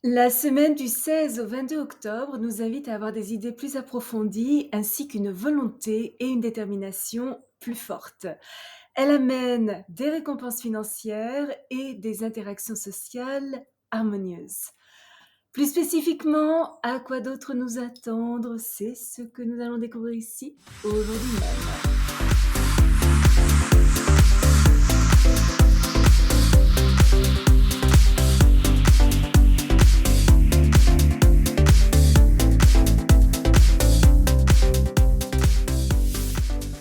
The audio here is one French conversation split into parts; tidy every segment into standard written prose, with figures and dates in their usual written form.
La semaine du 16 au 22 octobre nous invite à avoir des idées plus approfondies ainsi qu'une volonté et une détermination plus fortes. Elle amène des récompenses financières et des interactions sociales harmonieuses. Plus spécifiquement, à quoi d'autre nous attendre, c'est ce que nous allons découvrir ici aujourd'hui même.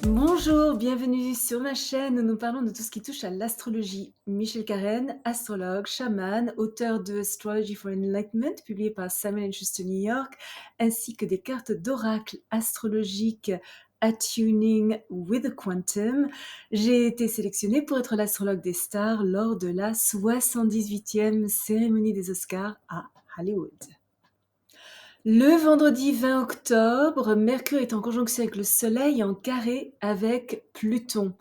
Bonjour, bienvenue sur ma chaîne où nous parlons de tout ce qui touche à l'astrologie. Michel Carène, astrologue, chaman, auteur de Astrology for Enlightenment, publié par Samuel Schuster New York, ainsi que des cartes d'oracle astrologiques Attuning with the Quantum. J'ai été sélectionnée pour être l'astrologue des stars lors de la 78e cérémonie des Oscars à Hollywood. Le vendredi 20 octobre, Mercure est en conjonction avec le Soleil en carré avec Pluton.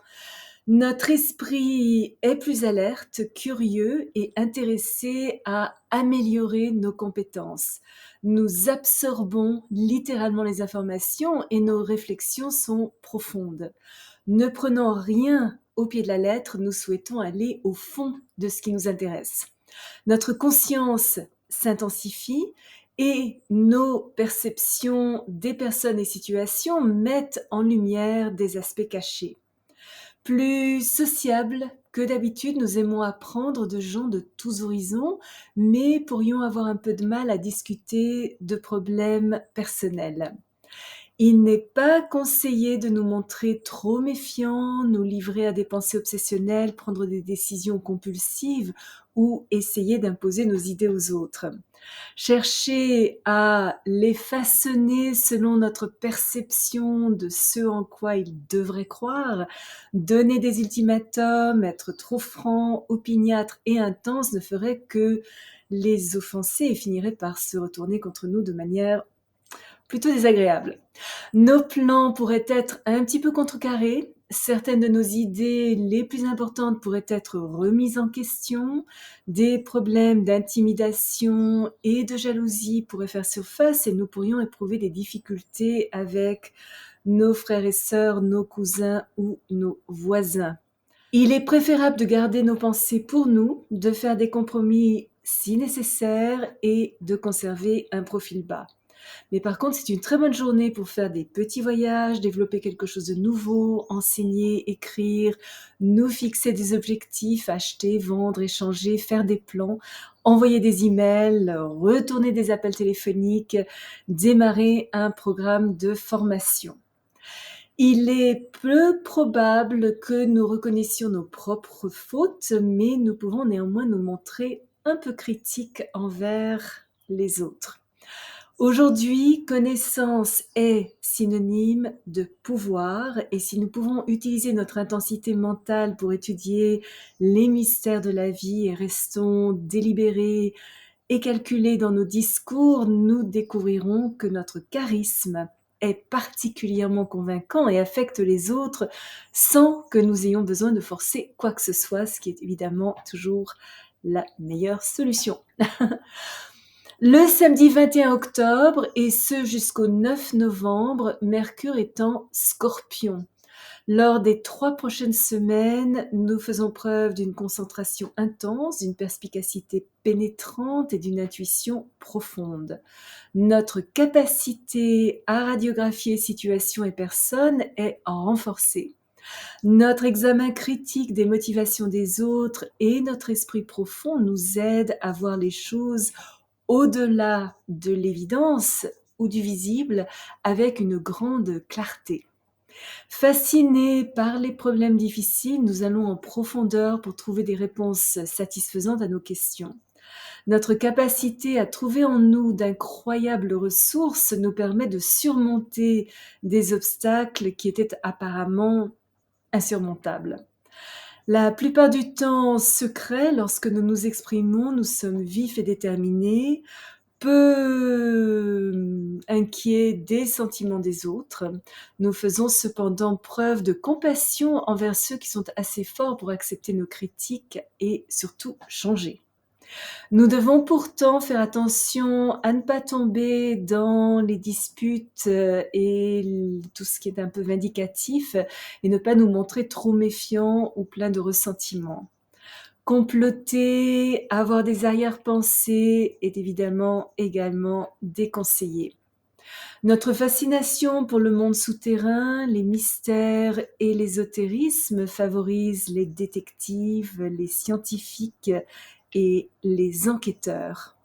Notre esprit est plus alerte, curieux et intéressé à améliorer nos compétences. Nous absorbons littéralement les informations et nos réflexions sont profondes. Ne prenant rien au pied de la lettre, nous souhaitons aller au fond de ce qui nous intéresse. Notre conscience s'intensifie et nos perceptions des personnes et situations mettent en lumière des aspects cachés. Plus sociables que d'habitude, nous aimons apprendre de gens de tous horizons, mais pourrions avoir un peu de mal à discuter de problèmes personnels. Il n'est pas conseillé de nous montrer trop méfiants, nous livrer à des pensées obsessionnelles, prendre des décisions compulsives ou essayer d'imposer nos idées aux autres. Chercher à les façonner selon notre perception de ce en quoi ils devraient croire, donner des ultimatums, être trop franc, opiniâtre et intense ne ferait que les offenser et finirait par se retourner contre nous de manière plutôt désagréable. Nos plans pourraient être un petit peu contrecarrés, certaines de nos idées les plus importantes pourraient être remises en question, des problèmes d'intimidation et de jalousie pourraient faire surface et nous pourrions éprouver des difficultés avec nos frères et sœurs, nos cousins ou nos voisins. Il est préférable de garder nos pensées pour nous, de faire des compromis si nécessaire et de conserver un profil bas. Mais par contre, c'est une très bonne journée pour faire des petits voyages, développer quelque chose de nouveau, enseigner, écrire, nous fixer des objectifs, acheter, vendre, échanger, faire des plans, envoyer des emails, retourner des appels téléphoniques, démarrer un programme de formation. Il est peu probable que nous reconnaissions nos propres fautes, mais nous pouvons néanmoins nous montrer un peu critiques envers les autres. Aujourd'hui, connaissance est synonyme de pouvoir et si nous pouvons utiliser notre intensité mentale pour étudier les mystères de la vie et restons délibérés et calculés dans nos discours, nous découvrirons que notre charisme est particulièrement convaincant et affecte les autres sans que nous ayons besoin de forcer quoi que ce soit, ce qui est évidemment toujours la meilleure solution. Le samedi 21 octobre et ce jusqu'au 9 novembre, Mercure est en Scorpion. Lors des 3 prochaines semaines, nous faisons preuve d'une concentration intense, d'une perspicacité pénétrante et d'une intuition profonde. Notre capacité à radiographier situations et personnes est renforcée. Notre examen critique des motivations des autres et notre esprit profond nous aident à voir les choses au-delà de l'évidence ou du visible avec une grande clarté. Fascinés par les problèmes difficiles, nous allons en profondeur pour trouver des réponses satisfaisantes à nos questions. Notre capacité à trouver en nous d'incroyables ressources nous permet de surmonter des obstacles qui étaient apparemment insurmontables. La plupart du temps secret, lorsque nous nous exprimons, nous sommes vifs et déterminés, peu inquiets des sentiments des autres. Nous faisons cependant preuve de compassion envers ceux qui sont assez forts pour accepter nos critiques et surtout changer. Nous devons pourtant faire attention à ne pas tomber dans les disputes, et tout ce qui est un peu vindicatif et ne pas nous montrer trop méfiants ou pleins de ressentiment. Comploter, avoir des arrière-pensées est évidemment également déconseillé. Notre fascination pour le monde souterrain, les mystères et l'ésotérisme favorise les détectives, les scientifiques et les enquêteurs.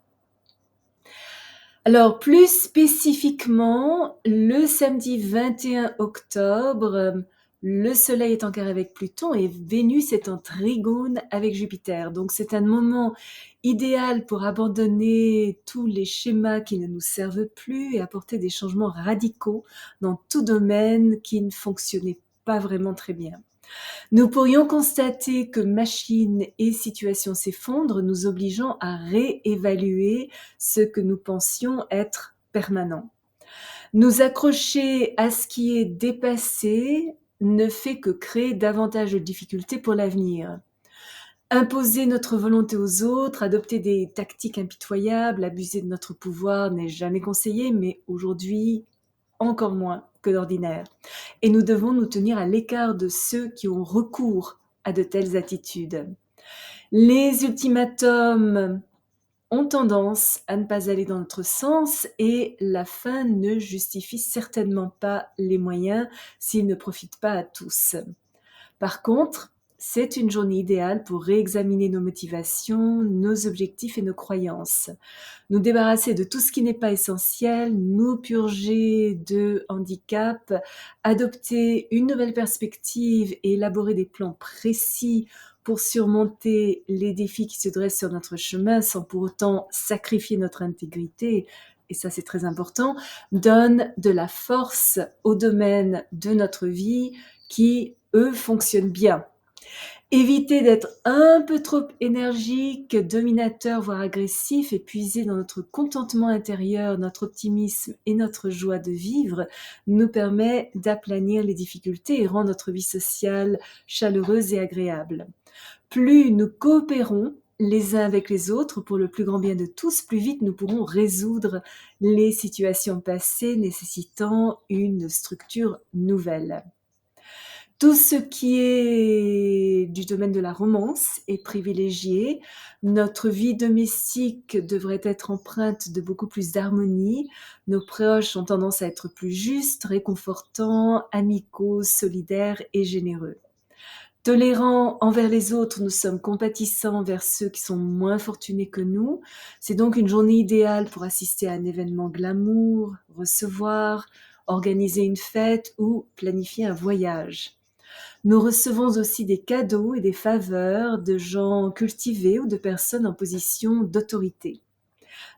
Alors plus spécifiquement, le samedi 21 octobre, le Soleil est en carré avec Pluton et Vénus est en trigone avec Jupiter. Donc c'est un moment idéal pour abandonner tous les schémas qui ne nous servent plus et apporter des changements radicaux dans tout domaine qui ne fonctionnait pas vraiment très bien. Nous pourrions constater que machines et situations s'effondrent, nous obligeant à réévaluer ce que nous pensions être permanent. Nous accrocher à ce qui est dépassé ne fait que créer davantage de difficultés pour l'avenir. Imposer notre volonté aux autres, adopter des tactiques impitoyables, abuser de notre pouvoir n'est jamais conseillé, mais aujourd'hui, encore moins que d'ordinaire. Et nous devons nous tenir à l'écart de ceux qui ont recours à de telles attitudes. Les ultimatums ont tendance à ne pas aller dans notre sens et la fin ne justifie certainement pas les moyens s'ils ne profitent pas à tous. Par contre, c'est une journée idéale pour réexaminer nos motivations, nos objectifs et nos croyances. Nous débarrasser de tout ce qui n'est pas essentiel, nous purger de handicap, adopter une nouvelle perspective et élaborer des plans précis pour surmonter les défis qui se dressent sur notre chemin sans pour autant sacrifier notre intégrité, et ça c'est très important, donne de la force aux domaines de notre vie qui, eux, fonctionnent bien. Éviter d'être un peu trop énergique, dominateur, voire agressif, et puiser dans notre contentement intérieur, notre optimisme et notre joie de vivre, nous permet d'aplanir les difficultés et rend notre vie sociale chaleureuse et agréable. Plus nous coopérons les uns avec les autres pour le plus grand bien de tous, plus vite nous pourrons résoudre les situations passées nécessitant une structure nouvelle. Tout ce qui est du domaine de la romance est privilégié. Notre vie domestique devrait être empreinte de beaucoup plus d'harmonie. Nos proches ont tendance à être plus justes, réconfortants, amicaux, solidaires et généreux. Tolérants envers les autres, nous sommes compatissants envers ceux qui sont moins fortunés que nous. C'est donc une journée idéale pour assister à un événement glamour, recevoir, organiser une fête ou planifier un voyage. Nous recevons aussi des cadeaux et des faveurs de gens cultivés ou de personnes en position d'autorité.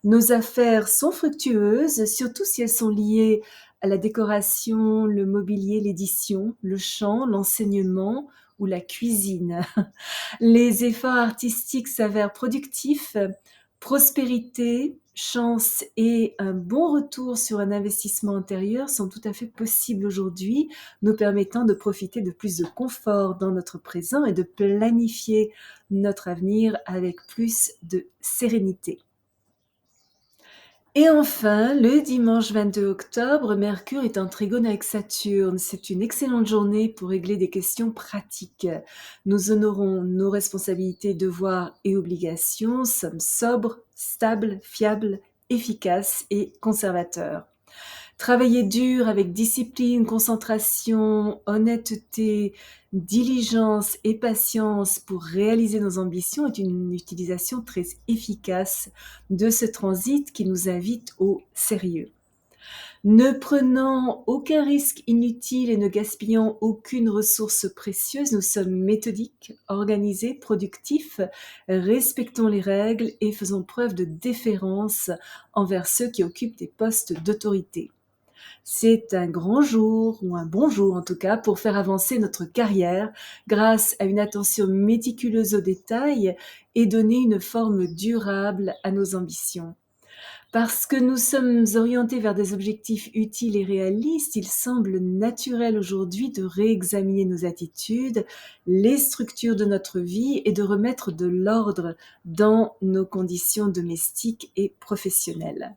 Nos affaires sont fructueuses, surtout si elles sont liées à la décoration, le mobilier, l'édition, le chant, l'enseignement ou la cuisine. Les efforts artistiques s'avèrent productifs, prospérité, chance et un bon retour sur un investissement antérieur sont tout à fait possibles aujourd'hui, nous permettant de profiter de plus de confort dans notre présent et de planifier notre avenir avec plus de sérénité. Et enfin, le dimanche 22 octobre, Mercure est en trigone avec Saturne. C'est une excellente journée pour régler des questions pratiques. Nous honorons nos responsabilités, devoirs et obligations, sommes sobres, stables, fiables, efficaces et conservateurs. Travailler dur avec discipline, concentration, honnêteté, diligence et patience pour réaliser nos ambitions est une utilisation très efficace de ce transit qui nous invite au sérieux. Ne prenant aucun risque inutile et ne gaspillant aucune ressource précieuse, nous sommes méthodiques, organisés, productifs, respectons les règles et faisons preuve de déférence envers ceux qui occupent des postes d'autorité. C'est un grand jour, ou un bon jour en tout cas, pour faire avancer notre carrière grâce à une attention méticuleuse aux détails et donner une forme durable à nos ambitions. Parce que nous sommes orientés vers des objectifs utiles et réalistes, il semble naturel aujourd'hui de réexaminer nos attitudes, les structures de notre vie et de remettre de l'ordre dans nos conditions domestiques et professionnelles.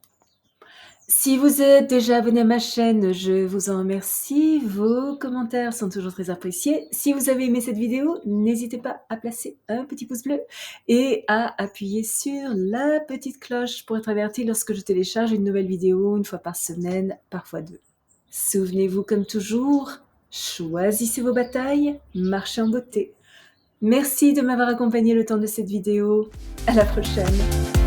Si vous êtes déjà abonné à ma chaîne, je vous en remercie. Vos commentaires sont toujours très appréciés. Si vous avez aimé cette vidéo, n'hésitez pas à placer un petit pouce bleu et à appuyer sur la petite cloche pour être averti lorsque je télécharge une nouvelle vidéo une fois par semaine, parfois deux. Souvenez-vous comme toujours, choisissez vos batailles, marchez en beauté. Merci de m'avoir accompagné le temps de cette vidéo. À la prochaine.